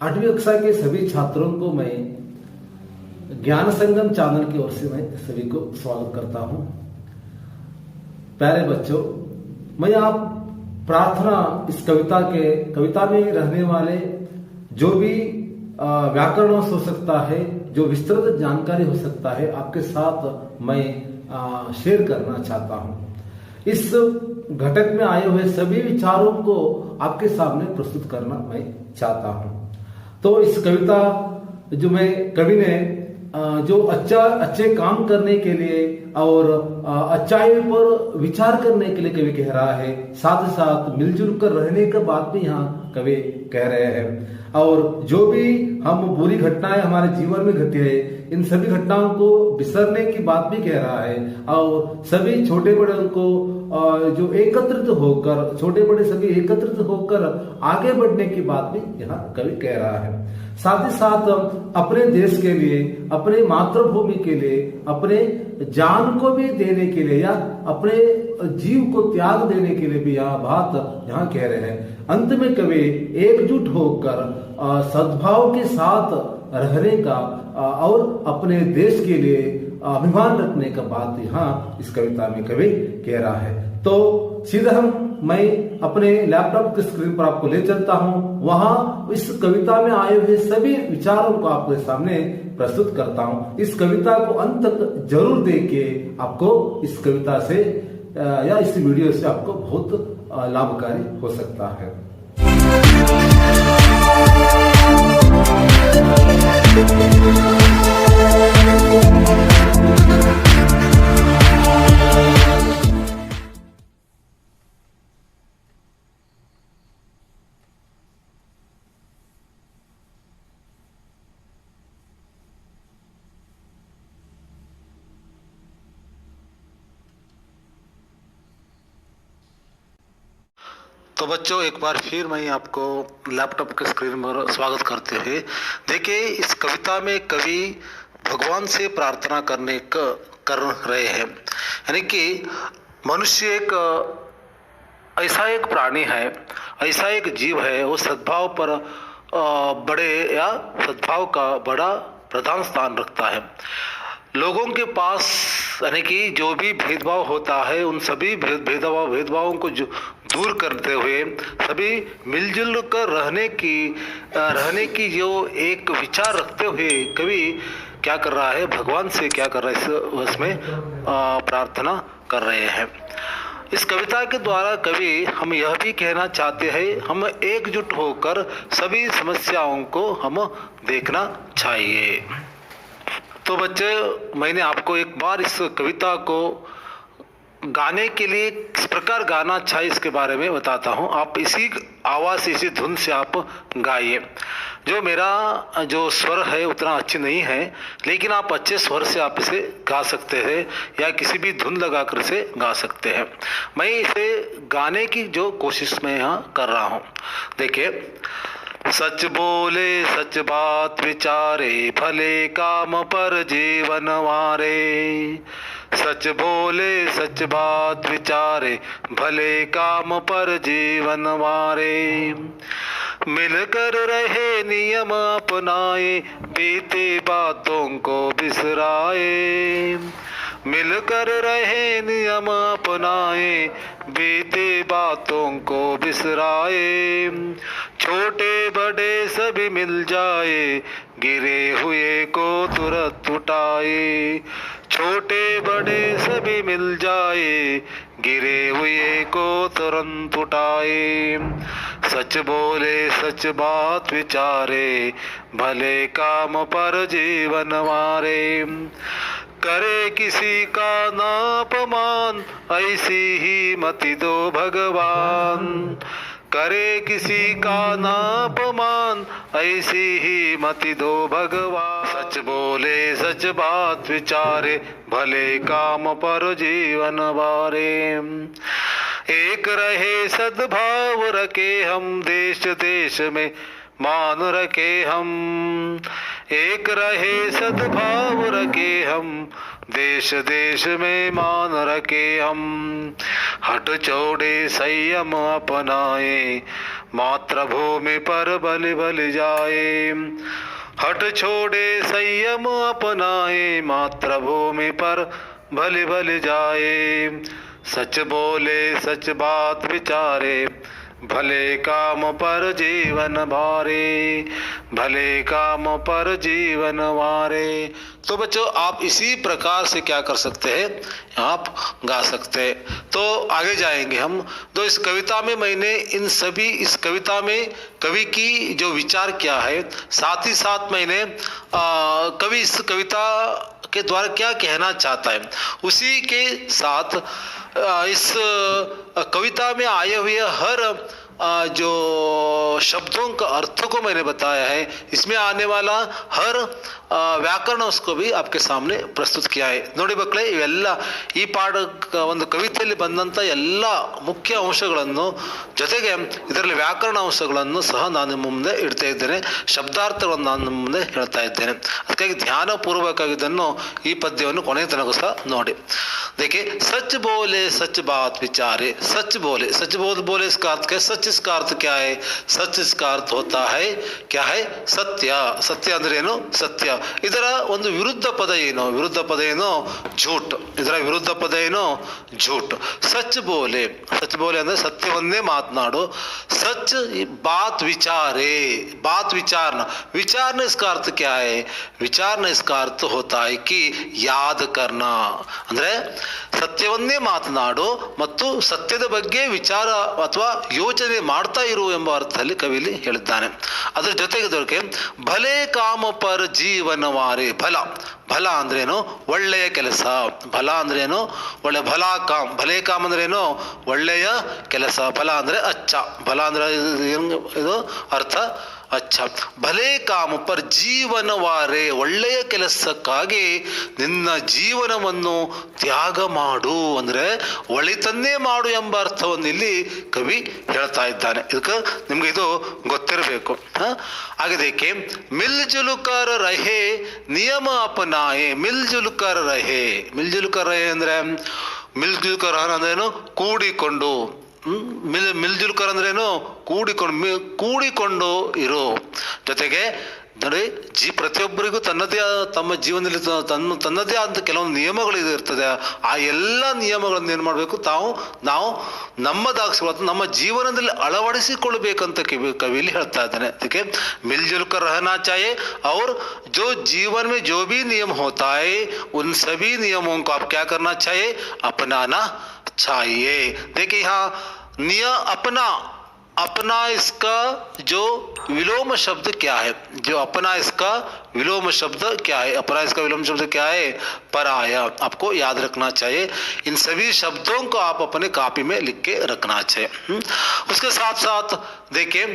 8वीं कक्षा के सभी छात्रों को मैं ज्ञान संगम चैनल की ओर से मैं सभी को स्वागत करता हूं। प्यारे बच्चों, मैं आप प्रार्थना इस कविता में रहने वाले जो भी व्याकरण हो सकता है, जो विस्तृत जानकारी हो सकता है, आपके साथ मैं शेयर करना चाहता हूं। इस घटक में आए हुए सभी विचारों को आपके सामने प्रस्तुत करना मैं चाहता हूं। तो इस कविता जो मैं कवि ने जो अच्छे काम करने के लिए और अच्छाई पर विचार करने के लिए कवि कह रहा है, साथ ही साथ मिलजुल कर रहने का बात भी यहाँ कवि कह रहे हैं। और जो भी हम बुरी घटनाएं हमारे जीवन में घटी है, इन सभी घटनाओं को विसरने की बात भी कह रहा है और सभी छोटे बड़े को जो एकत्रित होकर, छोटे बड़े सभी एकत्रित होकर आगे बढ़ने की बात भी यहाँ कवि कह रहा है। साथ ही साथ अपने देश के लिए, अपने मातृभूमि के लिए, अपने जान को भी देने के लिए या अपने जीव को त्याग देने के लिए भी यह बात यहाँ कह रहे हैं। अंत में कवि एकजुट होकर सद्भाव के साथ रहने का और अपने देश के लिए अभिमान रखने का बात यहाँ इस कविता में कवि कह रहा है। तो सीधा मैं अपने लैपटॉप की स्क्रीन पर आपको ले चलता हूं, वहां इस कविता में आए हुए सभी विचारों को आपके सामने प्रस्तुत करता हूं। इस कविता को अंत तक जरूर देखिए, आपको इस कविता से या इस वीडियो से आपको बहुत लाभकारी हो सकता है। तो बच्चों, एक बार फिर मैं आपको लैपटॉप के स्क्रीन पर स्वागत करते हुए, देखिए इस कविता में कवि भगवान से प्रार्थना कर रहे हैं। यानी कि मनुष्य ऐसा एक प्राणी है, ऐसा एक जीव है, वो सद्भाव पर सद्भाव का बड़ा प्रधान स्थान रखता है। लोगों के पास यानी कि जो भी भेदभाव होता है, उन सभी भेदभावों को जो दूर करते हुए सभी मिलजुल कर रहने की जो एक विचार रखते हुए कवि क्या कर रहा है, भगवान से क्या कर रहा है, उसमें प्रार्थना कर रहे हैं। इस कविता के द्वारा कवि हम यह भी कहना चाहते हैं, हम एकजुट होकर सभी समस्याओं को हम देखना चाहिए। तो बच्चे, मैंने आपको एक बार इस कविता को गाने के लिए किस प्रकार गाना अच्छा है इसके बारे में बताता हूँ। आप इसी आवाज़, इसी धुन से आप गाइए। जो मेरा जो स्वर है उतना अच्छी नहीं है, लेकिन आप अच्छे स्वर से आप इसे गा सकते हैं या किसी भी धुन लगाकर इसे गा सकते हैं। मैं इसे गाने की जो कोशिश मैं यहाँ कर रहा हूँ। देखिए, सच बोले सच बात विचारे, भले काम पर जीवन वारे। सच बोले सच बात विचारे, भले काम पर जीवन वारे। मिलकर रहे नियम अपनाए, बीती बातों को बिसराए। मिलकर रहे नियम अपनाए, बीती बातों को बिसराए। छोटे बड़े सभी मिल जाए, गिरे हुए को तुरंत उठाए। छोटे बड़े सभी मिल जाए, गिरे हुए को तुरंत उठाए। सच बोले सच बात विचारे, भले काम पर जीवन वारे। करे किसी का ना अपमान, ऐसी ही मति दो भगवान। करे किसी का ना अपमान, ऐसी ही मति दो भगवान। सच बोले सच बात विचारे, भले काम पर जीवन वारे। एक रहे सद्भाव रखे हम, देश देश में मान रखे हम। एक रहे सद्भाव रखे हम, देश देश में मान रखे हम। हट छोड़े संयम अपनाए, मातृभूमि पर बलि बलि जाए। हट छोड़े संयम अपनाए, मातृभूमि पर भले भले जाए। सच बोले सच बात विचारे, भले काम पर जीवन भारे, भले काम पर जीवन वारे। तो बच्चों आप इसी प्रकार से क्या कर सकते हैं, आप गा सकते हैं। तो आगे जाएंगे हम। तो इस कविता में मैंने इस कविता में कवि की जो विचार क्या है, साथ ही साथ मैंने कवि इस कविता के द्वारा क्या कहना चाहता है, उसी के साथ इस कविता में आए हुए हर जो शब्दों का अर्थ को मैंने बताया है। इसमें आने वाला हर ವ್ಯಾಕರಣ उसको भी आपके सामने प्रस्तुत किया है। ನೋಡಿ ಮಕ್ಕಳೇ, ಇವೆಲ್ಲ ಈ ಒಂದು ಕವಿತೆಯಲ್ಲಿ ಬಂದಂಥ ಎಲ್ಲ ಮುಖ್ಯ ಅಂಶಗಳನ್ನು ಜೊತೆಗೆ ಇದರಲ್ಲಿ ವ್ಯಾಕರಣ ಅಂಶಗಳನ್ನು ಸಹ ನಾನು ನಿಮ್ಮ ಮುಂದೆ ಇಡ್ತಾ ಇದ್ದೇನೆ, ಶಬ್ದಾರ್ಥಗಳನ್ನು ನಾನು ನಿಮ್ಮ ಮುಂದೆ ಹೇಳ್ತಾ ಇದ್ದೇನೆ। ಅದಕ್ಕಾಗಿ ಧ್ಯಾನಪೂರ್ವಕವಾಗಿ ಇದನ್ನು ಈ ಪದ್ಯವನ್ನು ಕೊನೆಯ ತನಕ ಸಹ ನೋಡಿ। देखिए, सच बोले सच बात विचारे, सच बोले बोले इसका अर्थ क्या है, सच इसका अर्थ क्या है, सच इसका अर्थ होता है क्या है, सत्य। सत्य ಅಂದ್ರೆ ಏನು, ಸತ್ಯ। ಇದರ ಒಂದು ವಿರುದ್ಧ ಪದ ಏನು, ವಿರುದ್ಧ ಪದ ಏನು, झूठ। ಇದರ ವಿರುದ್ಧ ಪದ ಏನು, झूठ। सच बोले ಅಂದ್ರೆ ಸತ್ಯವನ್ನೇ ಮಾತನಾಡು। सच बात विचारे, बात विचारना, विचारना इसका अर्थ क्या है, विचारना इसका अर्थ होता है कि याद करना। ಅಂದ್ರೆ ಸತ್ಯವನ್ನೇ ಮಾತನಾಡು ಮತ್ತು ಸತ್ಯದ ಬಗ್ಗೆ ವಿಚಾರ ಅಥವಾ ಯೋಚನೆ ಮಾಡ್ತಾ ಇರು ಎಂಬ ಅರ್ಥದಲ್ಲಿ ಕವಿಲಿ ಹೇಳಿದ್ದಾನೆ। ಅದರ ಜೊತೆಗೆ ಭಲೆ ಕಾಮ ಪರ ಜೀವನವಾರೆ, ಫಲ ಫಲ ಅಂದ್ರೇನು, ಒಳ್ಳೆಯ ಕೆಲಸ। ಫಲ ಅಂದ್ರೇನು, ಒಳ್ಳೆ ಫಲ ಕಾಮ್, ಭಲೆ ಕಾಮ್ ಅಂದ್ರೇನು, ಒಳ್ಳೆಯ ಕೆಲಸ। ಫಲ ಅಂದ್ರೆ ಅಚ್ಚ, ಫಲ ಅಂದ್ರೆ ಇದು ಅರ್ಥ ಅಚ್ಚ। ಭಲೆ ಕಾಮ ಪರ್ ಜೀವನವಾರೆ, ಒಳ್ಳೆಯ ಕೆಲಸಕ್ಕಾಗಿ ನಿನ್ನ ಜೀವನವನ್ನು ತ್ಯಾಗ ಮಾಡು, ಅಂದ್ರೆ ಒಳಿತನ್ನೇ ಮಾಡು ಎಂಬ ಅರ್ಥವನ್ನು ಇಲ್ಲಿ ಕವಿ ಹೇಳ್ತಾ ಇದ್ದಾನೆ। ಇದಕ್ಕೆ ನಿಮ್ಗೆ ಇದು ಗೊತ್ತಿರಬೇಕು। ಹಾಗೆ ಮಿಲ್ಜುಲ್ ಕರ್ ರಹೆ ನಿಯಮ ಅಪನಾಯೆ, ಮಿಲ್ಜುಲ್ ಕರ್ ರಹೆ, ಮಿಲ್ಜುಲ್ ಕರ್ ರಹೆ ಅಂದ್ರೆ, ಮಿಲ್ಜುಲ್ ಕರ್ ಅಂದ್ರೇನು, ಕೂಡಿಕೊಂಡು। ಮಿಲ್ಜುಲ್ ಕರ್ ಅಂದ್ರೇನು, ಕೂಡಿಕೊಂಡು ಇರು। ಜೊತೆಗೆ ನೋಡಿ, ಪ್ರತಿಯೊಬ್ಬರಿಗೂ ತಮ್ಮ ಜೀವನದಲ್ಲಿ ತನ್ನದೇ ಆದ ಕೆಲವೊಂದು ನಿಯಮಗಳು ಇರ್ತದೆ। ಆ ಎಲ್ಲ ನಿಯಮಗಳನ್ನು ಏನು ಮಾಡಬೇಕು, ನಾವು ನಮ್ಮದಾಗಿಸ್ಕೊಳ್ಳೋದು ನಮ್ಮ ಜೀವನದಲ್ಲಿ ಅಳವಡಿಸಿಕೊಳ್ಬೇಕಂತ ಕವಿಯಲ್ಲಿ ಹೇಳ್ತಾ ಇದ್ದಾನೆ। ಅದಕ್ಕೆ मिलजुल कर रहना चाहिए और जो जीवन में जो भी नियम होता है उन सभी नियमों को आप क्या करना चाहिए, अपनाना चाहिए। देखिए यहाँ अपना इसका जो विलोम शब्द क्या है, जो अपना इसका विलोम शब्द क्या है, अपना इसका विलोम शब्द क्या है, पराया। आपको याद रखना चाहिए। इन सभी शब्दों को आप अपने कॉपी में लिख के रखना चाहिए। उसके साथ साथ देखिए,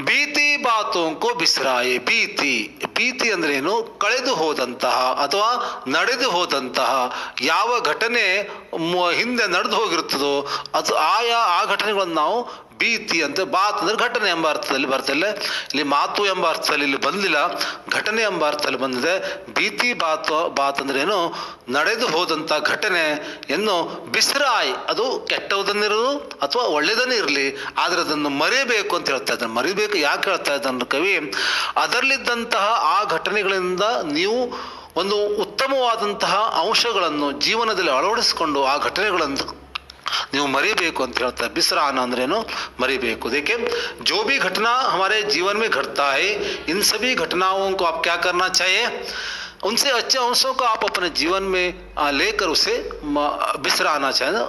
बीती बातों को बिसराए। बीತಿ ಅಂದ್ರೇನು, ಕಳೆದು ಹೋದಂತಹ ಅಥವಾ ನಡೆದು ಹೋದಂತಹ ಯಾವ ಘಟನೆ ಹಿಂದೆ ನಡೆದು ಹೋಗಿರ್ತದೋ ಅದು ಆ ಘಟನೆಗಳನ್ನು ನಾವು ಭೀತಿ ಅಂತ, ಬಾತ್ ಅಂದ್ರೆ ಘಟನೆ ಎಂಬ ಅರ್ಥದಲ್ಲಿ ಬರ್ತಿಲ್ಲ, ಇಲ್ಲಿ ಮಾತು ಎಂಬ ಅರ್ಥದಲ್ಲಿ ಇಲ್ಲಿ ಬಂದಿಲ್ಲ, ಘಟನೆ ಎಂಬ ಅರ್ಥದಲ್ಲಿ ಬಂದಿದೆ। ಭೀತಿ ಬಾತ್ ಅಂದ್ರೆ ಏನು, ನಡೆದು ಹೋದಂತ ಘಟನೆ ಎನ್ನು ಬಿಸ್ರಾಯ್, ಅದು ಕೆಟ್ಟದನ್ನಿರೋದು ಅಥವಾ ಒಳ್ಳೆಯದನ್ನೇ ಇರಲಿ, ಆದ್ರೆ ಅದನ್ನು ಮರೆಯಬೇಕು ಅಂತ ಹೇಳ್ತಾ ಇದ್ದಾನೆ। ಮರಿಬೇಕು ಯಾಕೆ ಹೇಳ್ತಾ ಇದ್ದಾನೆ ಕವಿ, ಅದರಲ್ಲಿದ್ದಂತಹ ಆ ಘಟನೆಗಳಿಂದ ನೀವು ಒಂದು ಉತ್ತಮವಾದಂತಹ ಅಂಶಗಳನ್ನು ಜೀವನದಲ್ಲಿ ಅಳವಡಿಸಿಕೊಂಡು ಆ ಘಟನೆಗಳನ್ನು ನೀವು ಮರಿಬೇಕು ಅಂತ ಹೇಳ್ತಾರೆ। बिसराना अंद्रेनो मरीबेको। देखिए, जो भी घटना हमारे जीवन में घटता है, इन सभी घटनाओं को आप क्या करना चाहिए, उनसे अच्छे अंशों को आप अपने जीवन में लेकर उसे बिसराना चाहिए,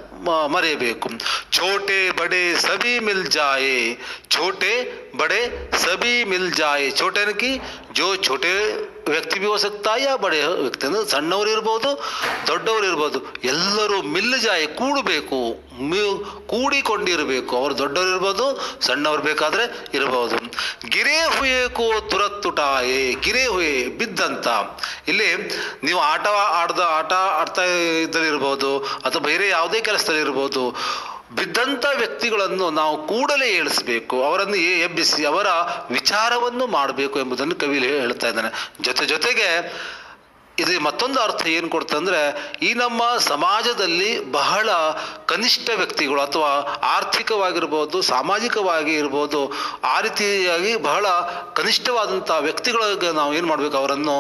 मरेबेको। छोटे बड़े सभी मिल जाए, छोटे बड़े सभी मिल जाए। छोटे की जो छोटे ವ್ಯಕ್ತಿ भी हो सकता है या बड़े ವ್ಯಕ್ತಿ ಅಂದ್ರೆ ಸಣ್ಣವರು ಇರಬಹುದು ದೊಡ್ಡವರು ಇರಬಹುದು, ಎಲ್ಲರೂ ಮಿಲ್ ಜಾಯ್ ಕೂಡಬೇಕು, ಕೂಡಿಕೊಂಡಿರಬೇಕು। ಅವರು ದೊಡ್ಡವರು ಇರ್ಬೋದು, ಸಣ್ಣವ್ರು ಬೇಕಾದ್ರೆ ಇರಬಹುದು। ಗಿರೇ ಹುಯೇ ಕೋ ತುರತ್ ಉಠಾಯೆ, ಗಿರೇ ಹುಯೇ ಬಿದ್ದಂತ, ಇಲ್ಲಿ ನೀವು ಆಟ ಆಡ್ತಾ ಇದ್ದಲ್ಲಿ ಅಥವಾ ಬೇರೆ ಯಾವುದೇ ಕೆಲಸದಲ್ಲಿ ಇರ್ಬೋದು, ಬಿದ್ದಂಥ ವ್ಯಕ್ತಿಗಳನ್ನು ನಾವು ಕೂಡಲೇ ಏಳಿಸಬೇಕು, ಅವರನ್ನು ಎಬ್ಬಿಸಿ ಅವರ ವಿಚಾರವನ್ನು ಮಾಡಬೇಕು ಎಂಬುದನ್ನು ಕವಿ ಹೇಳ್ತಾ ಇದ್ದಾನೆ। ಜೊತೆಗೆ ಇದು ಮತ್ತೊಂದು ಅರ್ಥ ಏನು ಕೊಡ್ತದೆ ಅಂದರೆ, ಈ ನಮ್ಮ ಸಮಾಜದಲ್ಲಿ ಬಹಳ ಕನಿಷ್ಠ ವ್ಯಕ್ತಿಗಳು ಅಥವಾ ಆರ್ಥಿಕವಾಗಿರ್ಬೋದು, ಸಾಮಾಜಿಕವಾಗಿ ಇರ್ಬೋದು, ಆ ರೀತಿಯಾಗಿ ಬಹಳ ಕನಿಷ್ಠವಾದಂಥ ವ್ಯಕ್ತಿಗಳಿಗೆ ನಾವು ಏನು ಮಾಡಬೇಕು, ಅವರನ್ನು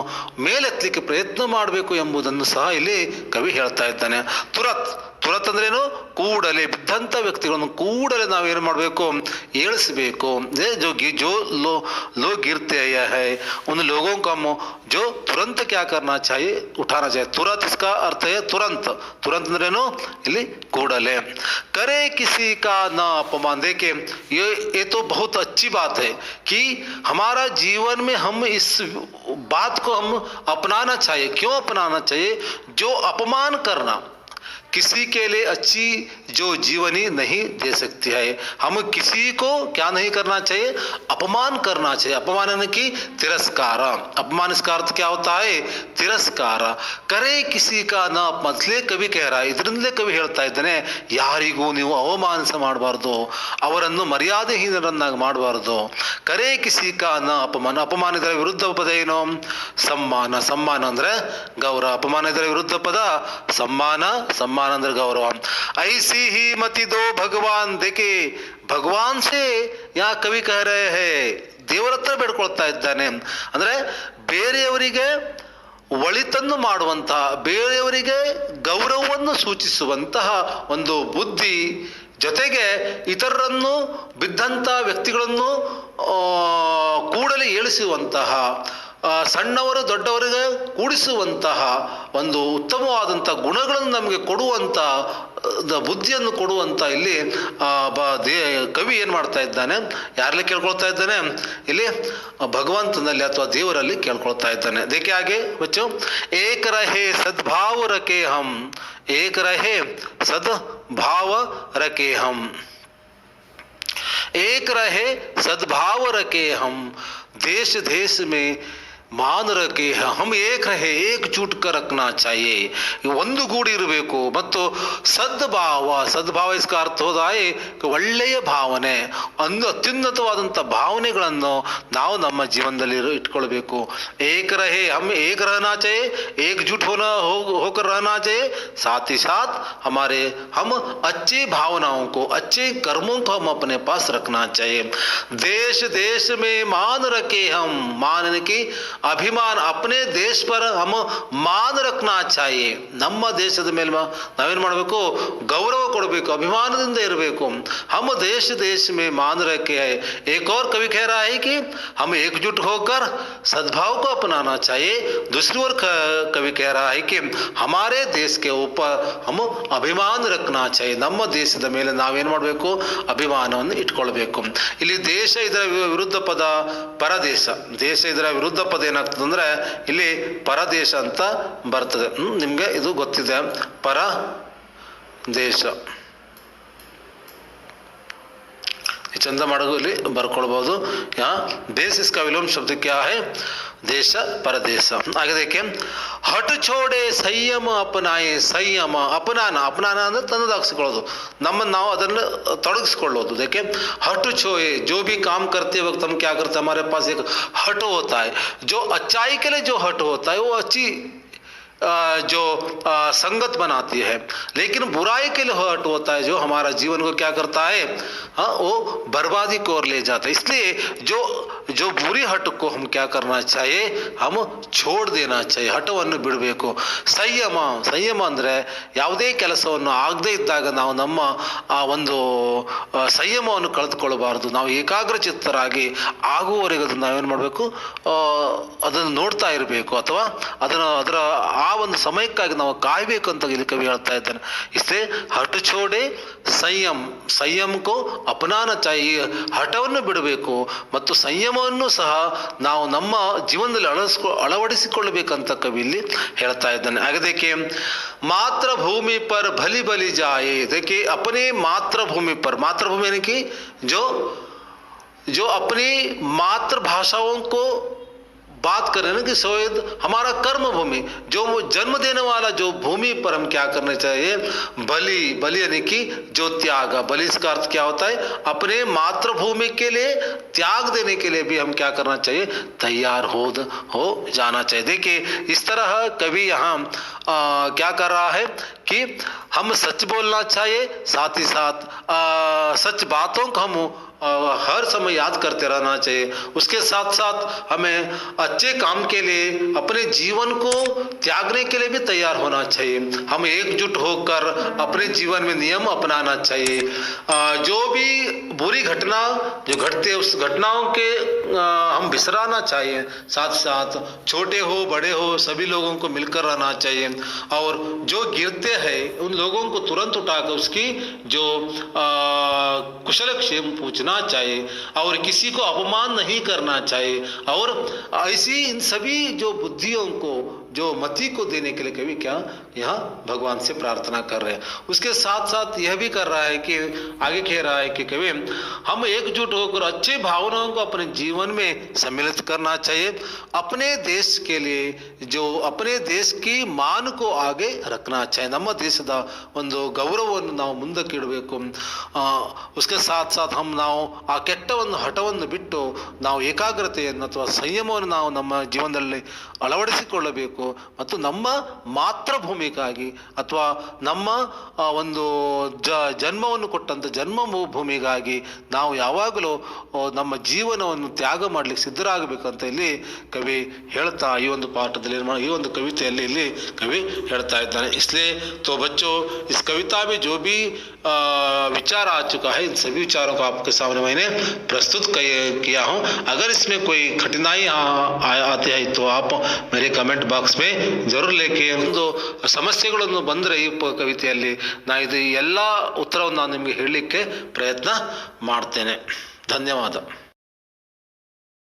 ಮೇಲೆತ್ತಲಿಕ್ಕೆ ಪ್ರಯತ್ನ ಮಾಡಬೇಕು ಎಂಬುದನ್ನು ಸಹ ಇಲ್ಲಿ ಕವಿ ಹೇಳ್ತಾ ಇದ್ದಾನೆ. ತುರತ್ ಅಂದ್ರೇನು, ಕೂಡಲೇ ಬಿದ್ದಂಥ ವ್ಯಕ್ತಿಗಳನ್ನು ಕೂಡಲೇ ನಾವೇನು ಮಾಡಬೇಕು, ಏಳಿಸಬೇಕು. जो लोग गिरते हैं उन लोगों का जो तुरंत क्या करना चाहिए, उठाना चाहिए. तुरंत इसका अर्थ है तुरंत. तुरंत अंद्रेನು ಇಲ್ಲಿ ಕೂಡಲೇ. करे किसी का न अपमान. देखिए ये तो बहुत अच्छी बात है कि हमारा जीवन में हम इस बात को हम अपनाना चाहिए. क्यों अपनाना चाहिए? जो अपमान करना किसी के लिए अच्छी जो जीवनी नहीं दे सकती है. हम किसी को क्या नहीं करना चाहिए, अपमान करना चाहिए. अपमान यानी कि तिरस्कार. अपमान इसका अर्थ क्या होता है, तिरस्कार. करे किसी का न अपमान. कवि कह रहा है, ಇದರಿಂದಲೇ ಕವಿ ಹೇಳ್ತಾ ಇದ್ದಾನೆ, ಯಾರಿಗೂ ನೀವು ಅವಮಾನಿಸ ಮಾಡಬಾರ್ದು, ಅವರನ್ನು ಮರ್ಯಾದೆಹೀನರನ್ನಾಗಿ ಮಾಡಬಾರ್ದು. ಕರೆ ಕಿಸಿ ಕಾ ನ ಅಪಮಾನ. ಅಪಮಾನ ಇದರ ವಿರುದ್ಧ ಪದ ಏನು, ಸಮ್ಮಾನ. ಸಮ್ಮಾನ ಅಂದ್ರೆ ಗೌರವ. ಅಪಮಾನ ಇದರ ವಿರುದ್ಧ ಪದ ಸಮ್ಮಾನ. ಸಮ್ಮಾನ ಅಂದ್ರೆ ಗೌರವ. ಐಸಿ ही मति दो भगवान. देखे भगवान से यहाँ कवि कह रहे हैं, ದೇವರ ಹತ್ರ ಬೇಡ್ಕೊಳ್ತಾ ಇದ್ದಾನೆ. ಅಂದ್ರೆ ಬೇರೆಯವರಿಗೆ ಒಳಿತನ್ನು ಮಾಡುವಂತಹ, ಬೇರೆಯವರಿಗೆ ಗೌರವವನ್ನು ಸೂಚಿಸುವಂತಹ ಒಂದು ಬುದ್ಧಿ, ಜೊತೆಗೆ ಇತರರನ್ನು ಬಿದ್ದಂಥ ವ್ಯಕ್ತಿಗಳನ್ನು ಕೂಡಲೇ ಏಳಿಸುವಂತಹ, ಸಣ್ಣವರು ದೊಡ್ಡವರಿಗೆ ಕೂಡಿಸುವಂತಹ ಒಂದು ಉತ್ತಮವಾದಂಥ ಗುಣಗಳನ್ನು ನಮಗೆ ಕೊಡುವಂಥ ಬುದ್ಧಿಯನ್ನು ಕೊಡುವಂಥ ಇಲ್ಲಿ ಕವಿ ಏನು ಮಾಡ್ತಾ ಇದ್ದಾನೆ, ಯಾರಲ್ಲಿ ಕೇಳ್ಕೊಳ್ತಾ ಇದ್ದಾನೆ, ಇಲ್ಲಿ ಭಗವಂತನಲ್ಲಿ ಅಥವಾ ದೇವರಲ್ಲಿ ಕೇಳ್ಕೊಳ್ತಾ ಇದ್ದಾನೆ. ದೇಕೆ ಹಾಗೆ ಬಚ್ಚು, ಏಕ ರಹೇ ಸದ್ಭಾವ ರಕೆ ಹಮ್. ಏಕ ರಹೇ ಸದ್ಭಾವ ರಕೆ ಹಮ್. एक रहे सद्भाव रखे हम. देश देश में मान रखे हम. एक रहे एकजुट कर रखना चाहिए. ಒಂದು ಗೂಡಿ ಇರಬೇಕು. ಮತ್ತು ಸದ್ಭಾವ. ಸದ್ಭಾವ इसका अर्थ होता है ಒಳ್ಳೆಯ ಭಾವನೆ, ಒಂದು ಅತ್ಯುನ್ನತವಾದಂಥ ಭಾವನೆಗಳನ್ನು ನಾವು ನಮ್ಮ ಜೀವನದಲ್ಲಿ ಇಟ್ಕೊಳ್ಬೇಕು. एक रहे हम एक रहना चाहिए, एकजुट होकर रहना चाहिए. साथ ही साथ हम अच्छी भावनाओं को, अच्छे कर्मों को हम अपने पास रखना चाहिए. देश देश में मान रखे हम. मान की ಅಭಿಮಾನ. अपने देश पर हम मान रखना चाहिए. ನಮ್ಮ ದೇಶದ ಮೇಲೆ ನಾವೇನು ಮಾಡಬೇಕು, ಗೌರವ ಕೊಡಬೇಕು, ಅಭಿಮಾನದಿಂದ ಇರಬೇಕು. हम देश देश में मान रखे हैं. एक और कवि कह रहा है कि हम एकजुट होकर सद्भाव को अपनाना चाहिए. दूसरी ओर कवि कह रहा है कि हमारे देश के ऊपर हम ಅಭಿಮಾನ रखना चाहिए. ನಮ್ಮ ದೇಶದ ಮೇಲೆ ನಾವೇನು ಮಾಡಬೇಕು, ಅಭಿಮಾನವನ್ನು ಇಟ್ಕೊಳ್ಬೇಕು. ಇಲ್ಲಿ ದೇಶ ಇದರ ವಿರುದ್ಧ ಪದ ಪರದೇಶ. ದೇಶ ಇದರ ವಿರುದ್ಧ ಪದ ಏನಾಗ್ತದೆ ಅಂದ್ರೆ ಇಲ್ಲಿ ಪರದೇಶ ಅಂತ ಬರ್ತದೆ. ನಿಮ್ಗೆ ಇದು ಗೊತ್ತಿದೆ, ಪರ ದೇಶ. ಚಂದ ಮಾಡೋಲ್ಲಿ ಬರ್ಕೊಳ್ಬಹುದು. देश इसका विलोम शब्द क्या है, देश परदेश. आगे देखिए, हट छोड़े संयम अपनाए. ಸಂಯಮ ಅಪನಾನ. ಅಪನಾನ ಅಂದ್ರೆ ತನ್ನದಾಗಿಸಿಕೊಳ್ಳೋದು, ನಮ್ಮನ್ನು ನಾವು ಅದನ್ನು ತೊಡಗಿಸ್ಕೊಳ್ಳೋದು. देखिए हट छोड़े, जो भी काम करते वक्त हम क्या करते हैं, हमारे पास एक हट होता है. जो अच्छाई के लिए जो हट होता है वो अच्छी जो संगत बनाती है. लेकिन बुराई के लिए हट होता है जो हमारा जीवन को क्या करता है, वो बर्बादी की ओर ले जाता है. इसलिए जो बुरी हट को हम क्या करना चाहिए, हम छोड़ देना चाहिए. ಹಠವನ್ನು ಬಿಡಬೇಕು. ಸಂಯಮ. ಸಂಯಮ ಅಂದರೆ ಯಾವುದೇ ಕೆಲಸವನ್ನು ಆಗದೇ ಇದ್ದಾಗ ನಾವು ನಮ್ಮ ಆ ಒಂದು ಸಂಯಮವನ್ನು ಕಳೆದುಕೊಳ್ಳಬಾರದು. ನಾವು ಏಕಾಗ್ರಚಿತ್ತರಾಗಿ ಆಗುವವರೆಗೆ ಅದನ್ನು ನಾವೇನು ಮಾಡಬೇಕು, ಅದನ್ನು ನೋಡ್ತಾ ಇರಬೇಕು, ಅಥವಾ ಅದರ ಆ ಒಂದು ಸಮಯಕ್ಕಾಗಿ ನಾವು ಕಾಯಬೇಕು ಅಂತ ಇಲ್ಲಿ ಕವಿ ಹೇಳ್ತಾ ಇದ್ದಾನೆ. ಇಷ್ಟೇ ಹಠ ಛೋಡೆ ಸಂಯಮ. ಸಂಯಮಕ್ಕೂ ಅಪನಾನ ಚಾಯಿ. ಹಠವನ್ನು ಬಿಡಬೇಕು ಮತ್ತು ಸಂಯಮವನ್ನು ಸಹ ನಾವು ನಮ್ಮ ಜೀವನದಲ್ಲಿ ಅಳವಡಿಸಿಕೊಳ್ಳಬೇಕಂತ ಕವಿ ಇಲ್ಲಿ ಹೇಳ್ತಾ ಇದ್ದಾನೆ. ಹಾಗೆ देखिए मातृभूमि पर भली भली जाए. देखिए अपने मातृभूमि पर. मातृभूमि यानी कि जो अपनी मातृभाषाओं को बात कर रहे हैं ना कि शोएब हमारा कर्म भूमि, जो जन्म देने वाला जो भूमि पर हम क्या करना चाहिए, बलि, बलि यानी कि जो त्याग, बलि इसका अर्थ क्या होता है, अपने मातृभूमि के लिए त्याग देने के लिए भी हम क्या करना चाहिए, तैयार हो जाना चाहिए। देखिए इस तरह कवि यहाँ क्या कर रहा है कि हम सच बोलना चाहिए, साथ ही साथ सच बातों को हम हर समय याद करते रहना चाहिए। उसके साथ साथ हमें अच्छे काम के लिए अपने जीवन को त्यागने के लिए भी तैयार होना चाहिए। हम एकजुट होकर अपने जीवन में नियम अपनाना चाहिए। जो भी बुरी घटना जो घटते हैं उस घटनाओं के हम विसराना चाहिए। साथ साथ छोटे हो बड़े हो सभी लोगों को मिलकर रहना चाहिए, और जो गिरते हैं उन लोगों को तुरंत उठाकर उसकी जो कुशल क्षेम पूछना चाहिए, और किसी को अपमान नहीं करना चाहिए। और ऐसी इन सभी जो बुद्धियों को, जो मति को देने के लिए कवि क्या यहाँ भगवान से प्रार्थना कर रहे हैं। उसके साथ साथ यह भी कर रहा है कि आगे कह रहा है कि कवि हम एकजुट होकर अच्छे भावनाओं को अपने जीवन में सम्मिलित करना चाहिए। अपने देश के लिए, जो अपने देश की मान को आगे रखना चाहिए, ನಮ್ಮ ದೇಶದ ಒಂದು ಗೌರವವನ್ನು ನಾವು ಮುಂದಕ್ಕೆ ಇಡಬೇಕು। उसके साथ साथ ನಾವು ಆ ಕೆಟ್ಟ ಒಂದು ಹಠವನ್ನು ಬಿಟ್ಟು ನಾವು ಏಕಾಗ್ರತೆಯನ್ನು ಅಥವಾ ಸಂಯಮವನ್ನು ನಾವು ನಮ್ಮ ಜೀವನದಲ್ಲಿ ಅಳವಡಿಸಿಕೊಳ್ಳಬೇಕು, ಮತ್ತು ನಮ್ಮ ಮಾತೃಭೂಮಿಗಾಗಿ ಅಥವಾ ನಮ್ಮ ಒಂದು ಜನ್ಮವನ್ನು ಕೊಟ್ಟಂತ ಜನ್ಮ ಭೂಮಿಗಾಗಿ ನಾವು ಯಾವಾಗಲೂ ನಮ್ಮ ಜೀವನವನ್ನು ತ್ಯಾಗ ಮಾಡಲಿಕ್ಕೆ ಸಿದ್ಧರಾಗಬೇಕಂತ ಇಲ್ಲಿ ಕವಿ ಹೇಳ್ತಾ ಈ ಒಂದು ಪಾಠದಲ್ಲಿ ಈ ಒಂದು ಕವಿತೆಯಲ್ಲಿ ಇಲ್ಲಿ कवि ಹೇಳ್ತಾ ಇದ್ದಾನೆ। इसलिए तो बच्चों इस कविता में जो भी विचार आ चुका है इन सभी विचारों को आपके सामने मैंने प्रस्तुत किया हूँ। अगर इसमें कोई कठिनाई आते हैं तो आप मेरे कमेंट बॉक्स में जरूर लेके ಒಂದು ಸಮಸ್ಯೆಗಳನ್ನು ಬಂದರೆ ಈ ಕವಿತೆಯಲ್ಲಿ ನಾನು ಇದು ಎಲ್ಲ ಉತ್ತರವನ್ನು ನಾನು ನಿಮಗೆ ಹೇಳಲಿಕ್ಕೆ ಪ್ರಯತ್ನ ಮಾಡ್ತೇನೆ। ಧನ್ಯವಾದ।